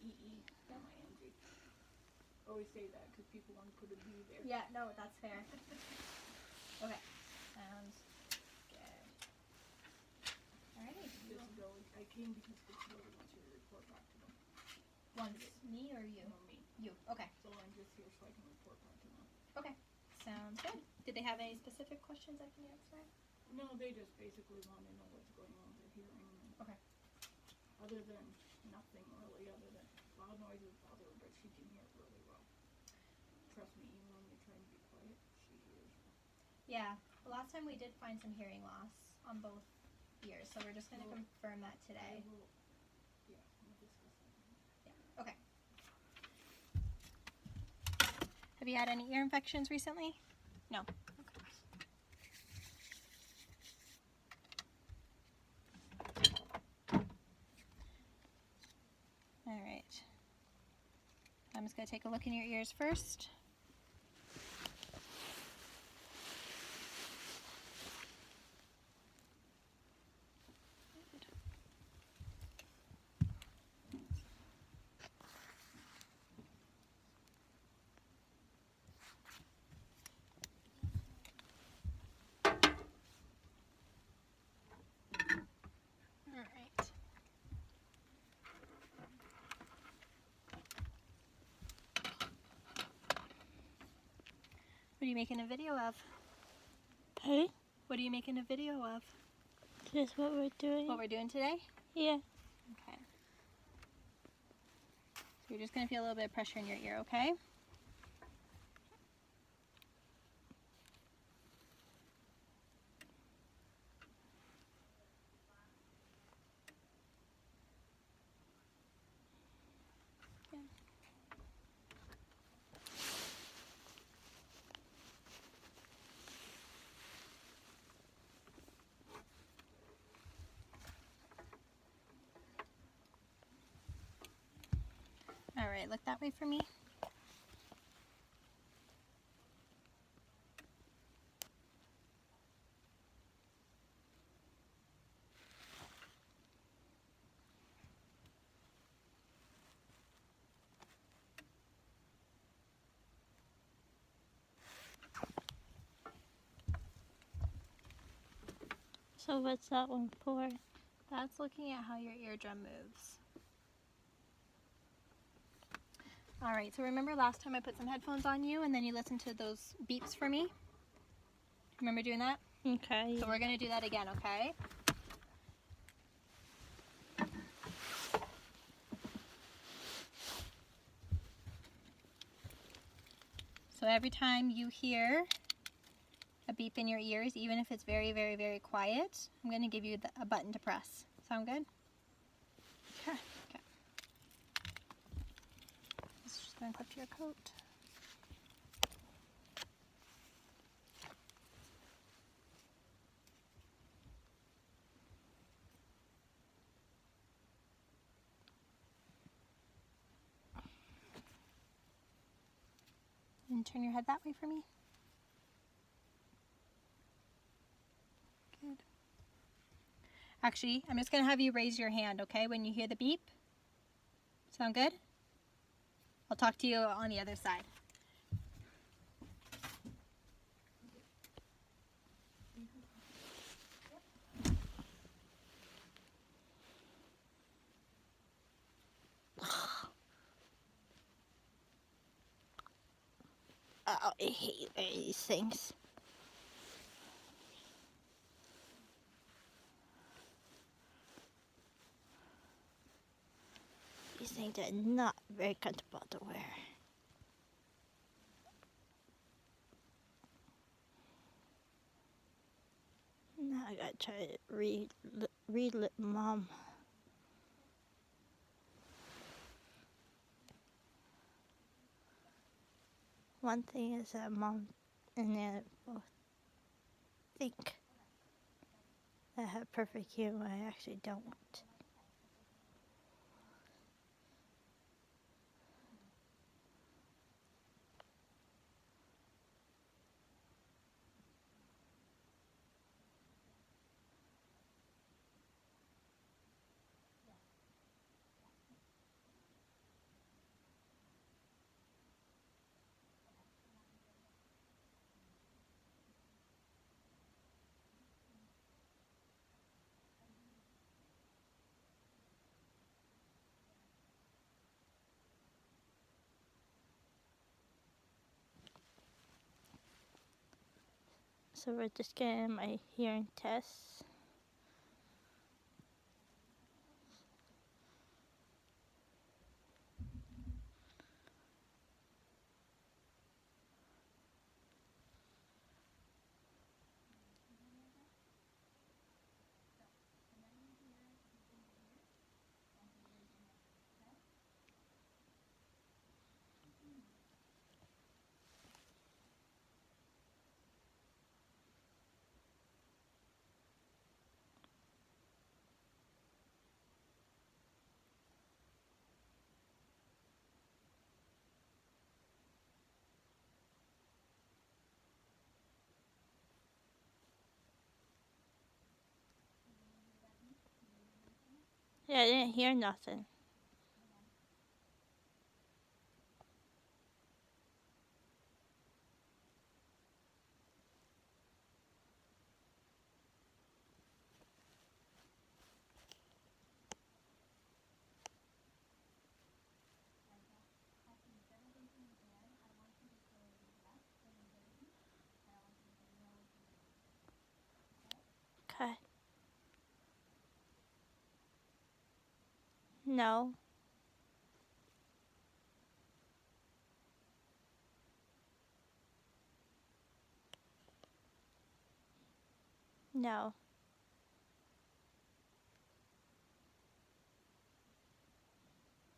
E-E, not my Angie. I always say that because people want to put a B there. Yeah, no, that's fair. Okay, sounds good. Alrighty. I came because Fitzgerald wants you to report back to them. Wants me or you? No, me. You. Okay. So I'm just here so I can report back to them. Okay. Sounds good. Did they have any specific questions I can answer? No, they just basically want to know what's going on with their hearing. Okay. Other than nothing really, other than loud noises bother her, but she can hear really well. Trust me, even when you're trying to be quiet, she hears. Yeah. The last time we did find some hearing loss on both ears, so we're just going to confirm that today. We'll discuss that. Yeah. Okay. Have you had any ear infections recently? No. All right. I'm just going to take a look in your ears first. All right. What are you making a video of? Hey? What are you making a video of? This is what we're doing? What we're doing today? Yeah. Okay. So you're just going to feel a little bit of pressure in your ear, okay? All right, look that way for me. So what's that one for? That's looking at how your eardrum moves. All right, so remember last time I put some headphones on you and then you listened to those beeps for me? Remember doing that? Okay. So we're going to do that again, okay? So every time you hear a beep in your ears, even if it's very, very, very quiet, I'm going to give you a button to press. Sound good? Okay. Okay. Just going to clip your coat. And turn your head that way for me. Good. Actually, I'm just going to have you raise your hand, okay, when you hear the beep. Sound good? I'll talk to you on the other side. Oh, I hate these things. These things are not very comfortable to wear. Now I gotta try to read Mom. One thing is that Mom and Dad both think I have perfect humor. I actually don't. So we're just getting my hearing tests. Yeah, I didn't hear nothing. Okay. No. No.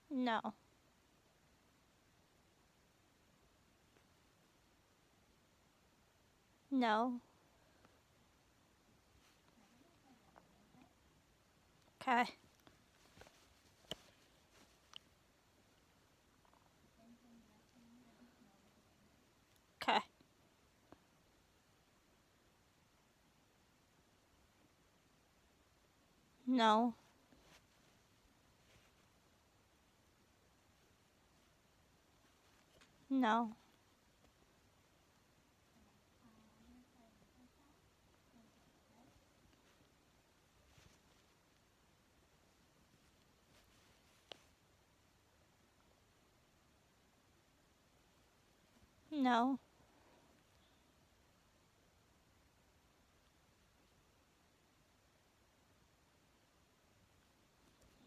No. No. Okay. Okay. No. No. No.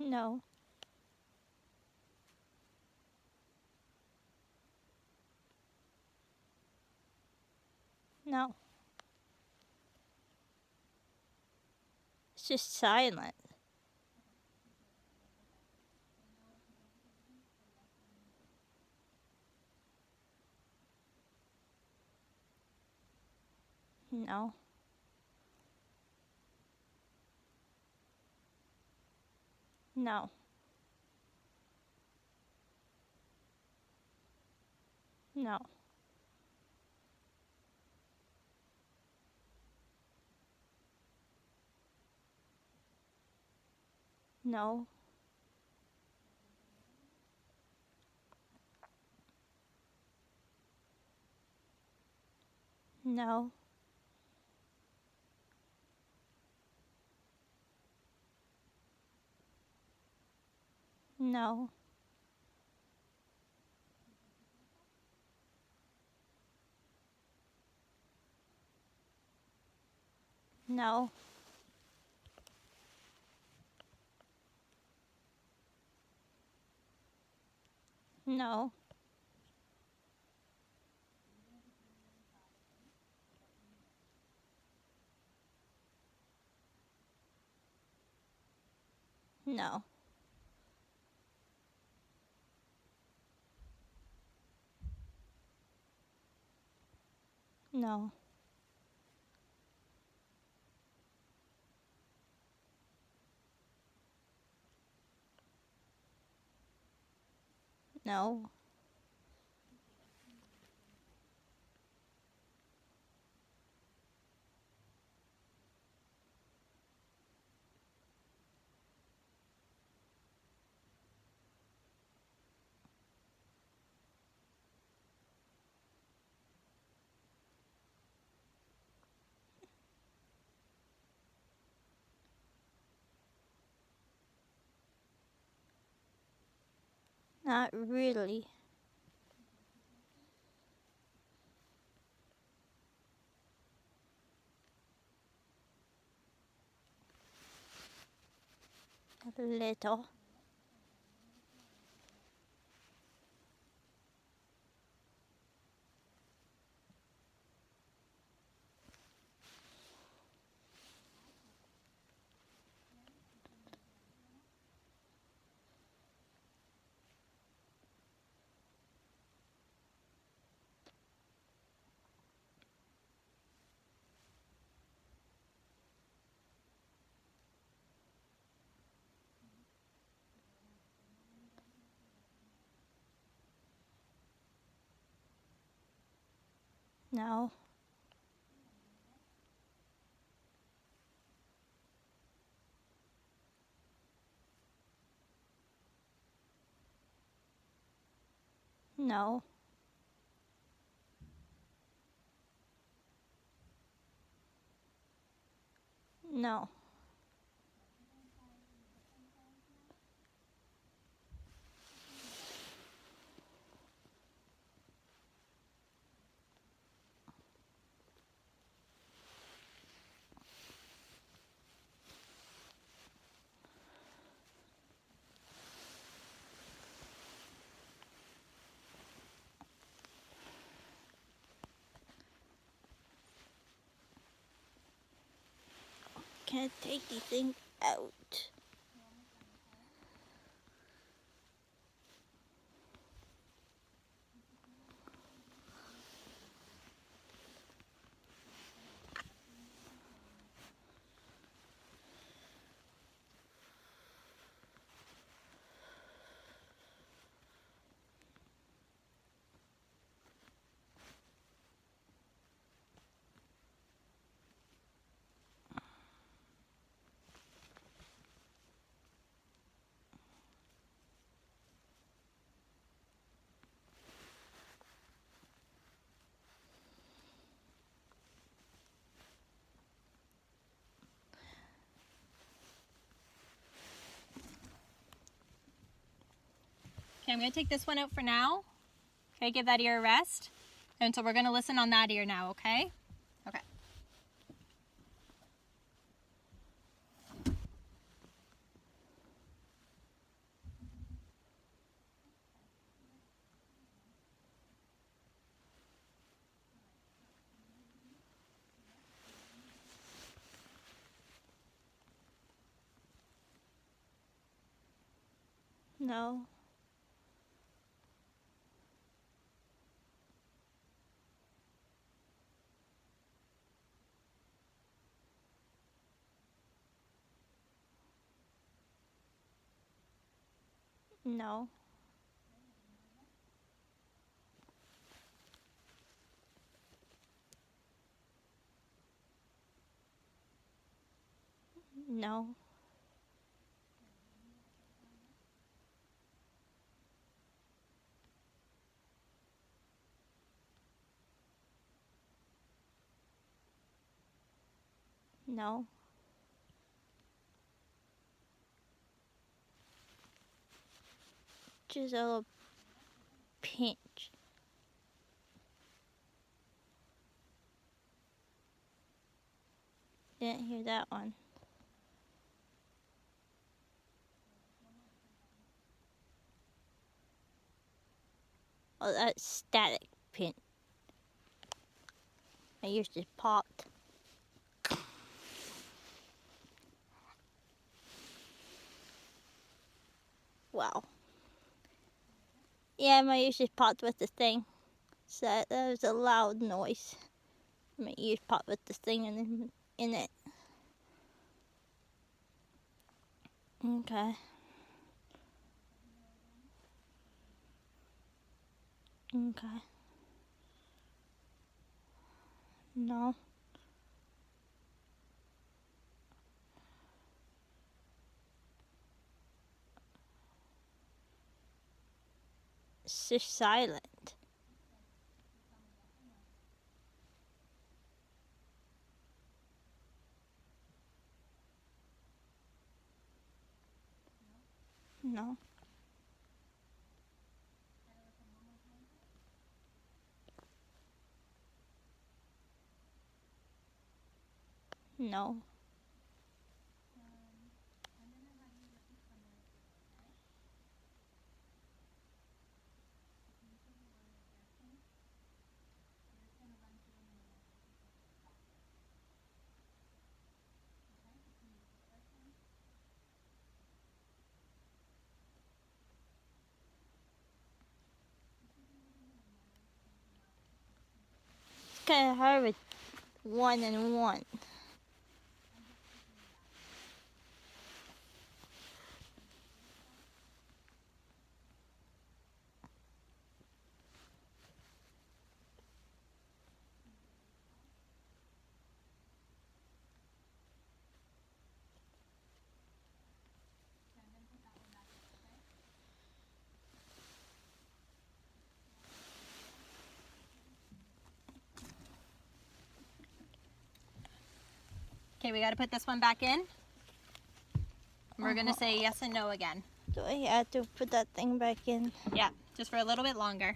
No. No. It's just silent. No. No. No. No. No. No. No. No. No. No. No. Not really. A little. No. No. No. Can't take anything out. Okay, I'm going to take this one out for now. Okay, give that ear a rest. And so we're going to listen on that ear now, okay? Okay. No. No. No. No. Just a little pinch. Didn't hear that one. Oh, that's static pinch. My ears just popped. Wow. Yeah, my ears just popped with the thing. So that was a loud noise. My ears popped with the thing in it. Okay. Okay. No. It's just silent. No. No. kind of hard with 1 and 1. Okay, we got to put this one back in. We're going to say yes and no again. Do I have to put that thing back in? Yeah, just for a little bit longer.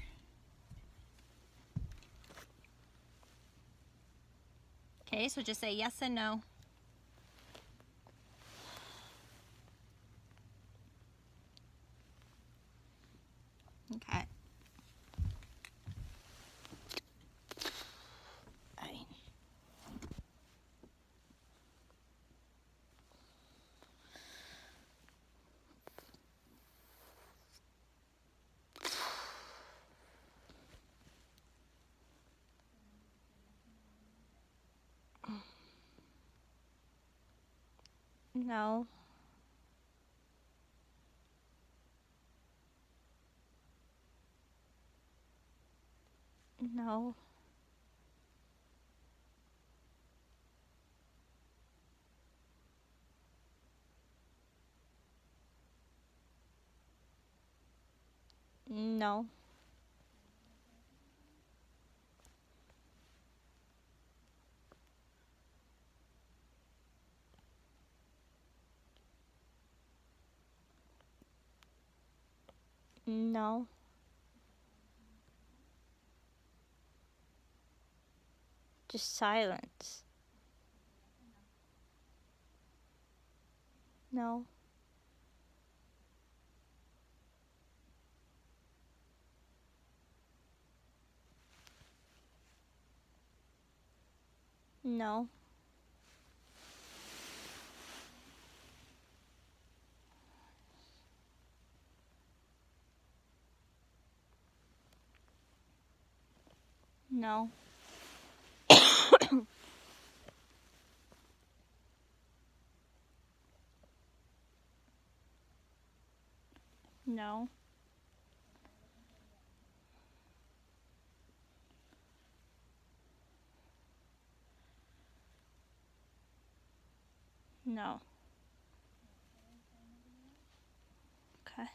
Okay, so just say yes and no. Okay. No. No. No. No. Just silence. No. No. No. No. No. Okay.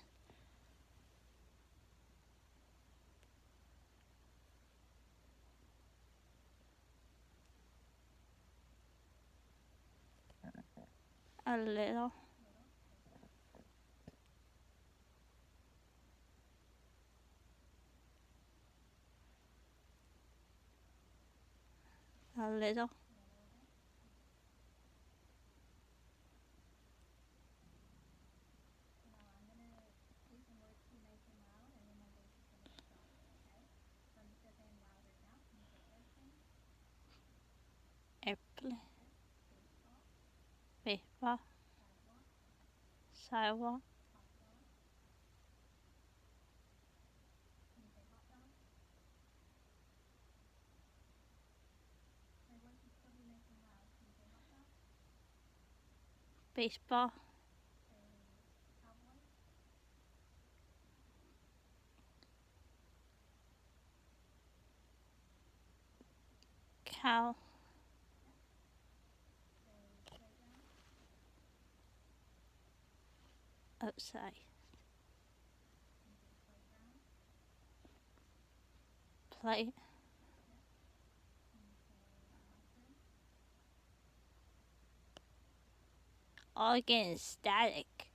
A little. A little. Airplane. Baseball. Sidewalk. Baseball. Cow. Outside. Play. All getting static.